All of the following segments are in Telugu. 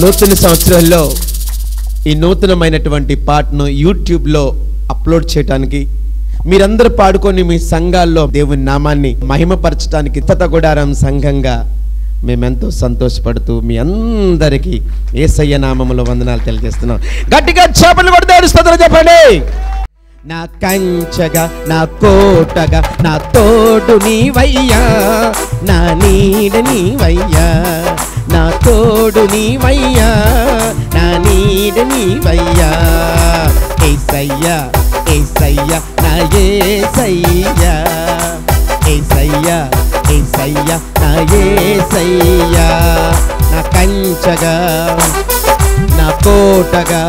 నూతన సంవత్సరంలో ఈ నూతనమైనటువంటి పాటను యూట్యూబ్లో అప్లోడ్ చేయడానికి మీరందరూ పాడుకొని మీ సంఘాల్లో దేవుని నామాన్ని మహిమపరచడానికి కొత్త గుడారం సంఘంగా మేమెంతో సంతోషపడుతూ మీ అందరికీ యేసయ్య నామములో వందనాలు తెలియజేస్తున్నాం. గట్టిగా చప్పట్లు కొడతారు, స్తోత్రం చెప్పండి. నా కంచగా, నా కోటగా, నా తోడు నీవయ్యా, నా నీడ నీవయ్యా, నా తోడు నీవయ్యా, నా నీడ నీవయ్యా. యేసయ్యా యేసయ్యా నా యేసయ్యా, యేసయ్యా యేసయ్యా నా యేసయ్యా. నా కంచగా, నా కోటగా,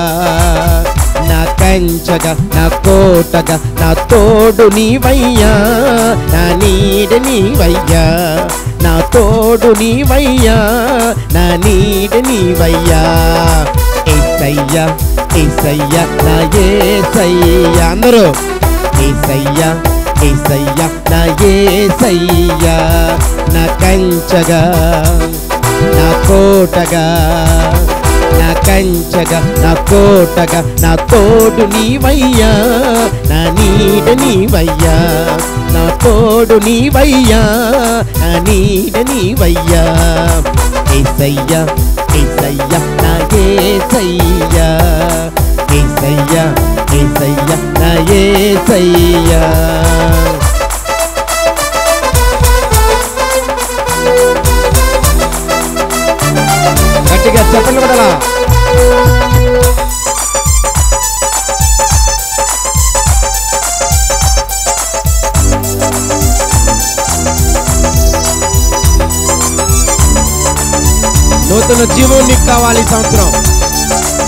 నా కంచగా, నా కోటగా, నా తోడు నీవయ్యా, నా నీడ నీవయ్యా, నా తోడు నీవయ్యా, నా నీడ నీవయ్యా. యేసయ్యా యేసయ్యా నా యేసయ్యా. అందరూ యేసయ్యా యేసయ్యా నా యేసయ్యా. నా కంచగా, నా కోటగా, నా కంచగా, నా కోటగా, నా తోడు నీవయ్యా, నా నీడ నీవయ్యా, నా తోడు నీవయ్యా, నా నీడ నీవయ్యా. యేసయ్యా యేసయ్యా నా యేసయ్యా, యేసయ్యా యేసయ్యా నా యేసయ్యా. గట్టిగా చెప్పండి కూడా. నూతన జీవం నీకు కావాలి, ఈ సంవత్సరం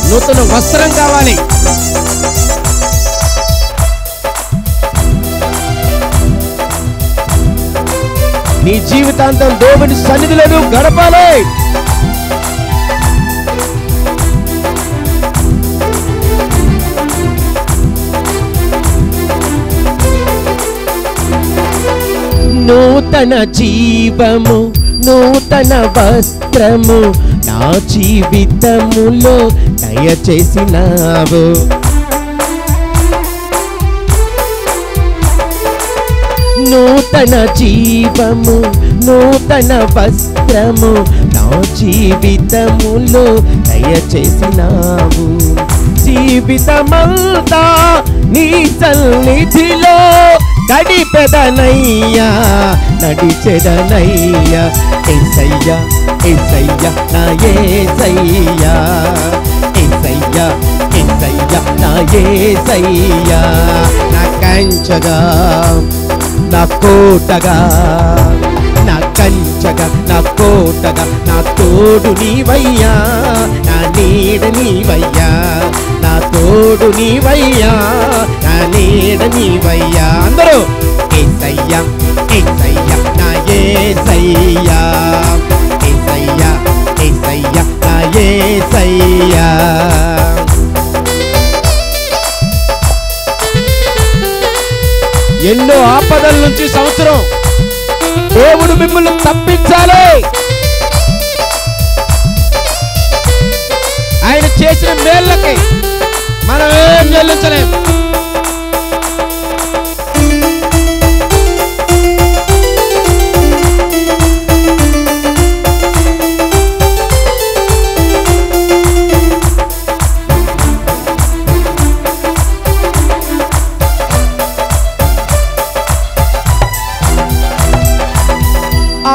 నూతన వస్త్రం కావాలి. నీ జీవితాంతం దేవుని సన్నిధిలో గడపాలి. నూతన జీవము, నూతన వస్త్రము నా జీవితములో దయచేసినావు. నూతన జీవము, నూతన వస్త్రము నా జీవితములో దయచేసినావు. జీవితమంతా నీ సన్నిధిలో గడిపెదనయ్యా, నడిచెదనయ్యా. యేసయ్యా యేసయ్యా నా యేసయ్యా, యేసయ్యా యేసయ్యా నా యేసయ్యా. నా కంచగా, నా కోటగా, నా కంచగా, నా కోటగా, నా తోడు నీవయ్యా, నా నీడ నీవయ్యా, నా తోడు నీవయ్యా, నా నీడ నీవయ్యా. అందరూ యేసయ్యా యేసయ్యా నా యేసయ్యా, యేసయ్యా యేసయ్యా నా యేసయ్యా. ఎన్నో ఆపదల నుంచి సంవత్సరం దేవుడు మిమ్మల్ని తప్పించాలి. ఆయన చేసిన మేళ్ళకి మనం ఏం చెల్లించలేం.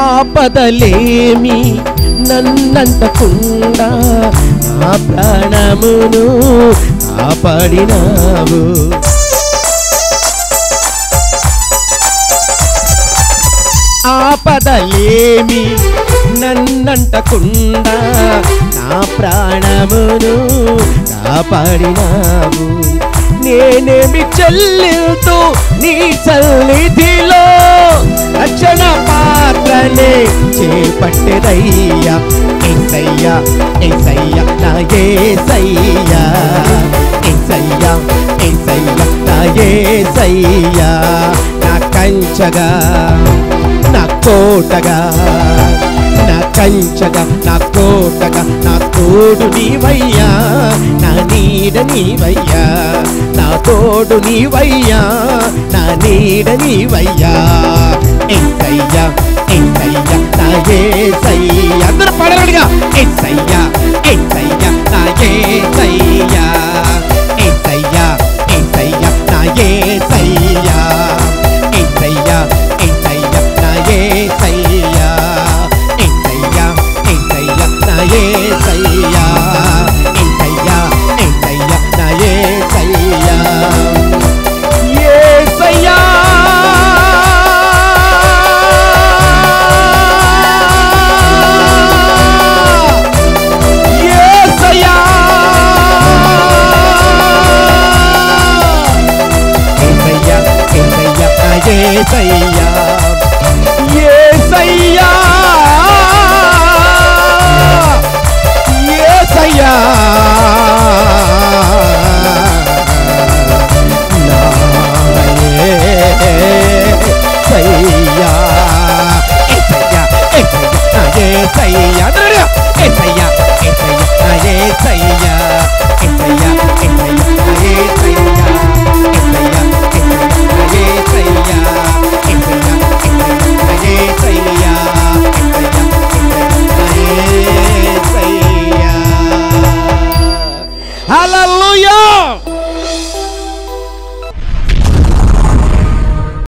ఆపదలేమి నన్నంటకుండా నా ప్రాణమును కాపాడినావు. ఆపదలేమి నన్నంటకుండా నా ప్రాణమును కాపాడినావు. నేనేమి చెల్లింతు నీ సన్నిధిలో, రక్షణ పాత్రనే చేపట్టెదయ్యా. యేసయ్యా యేసయ్యా నా యేసయ్యా, యేసయ్యా యేసయ్యా నా యేసయ్యా. నా కంచగా, నా కోటగా, నా కంచగా నా కోటగా నా తోడు నీవయ్యా, నా నీడ నీవయ్యా, నా తోడు నీవయ్యా, నా నీడ నీవయ్యా. ఎంతయ్యా ఎంతయ్యా నా యేసయ్యా.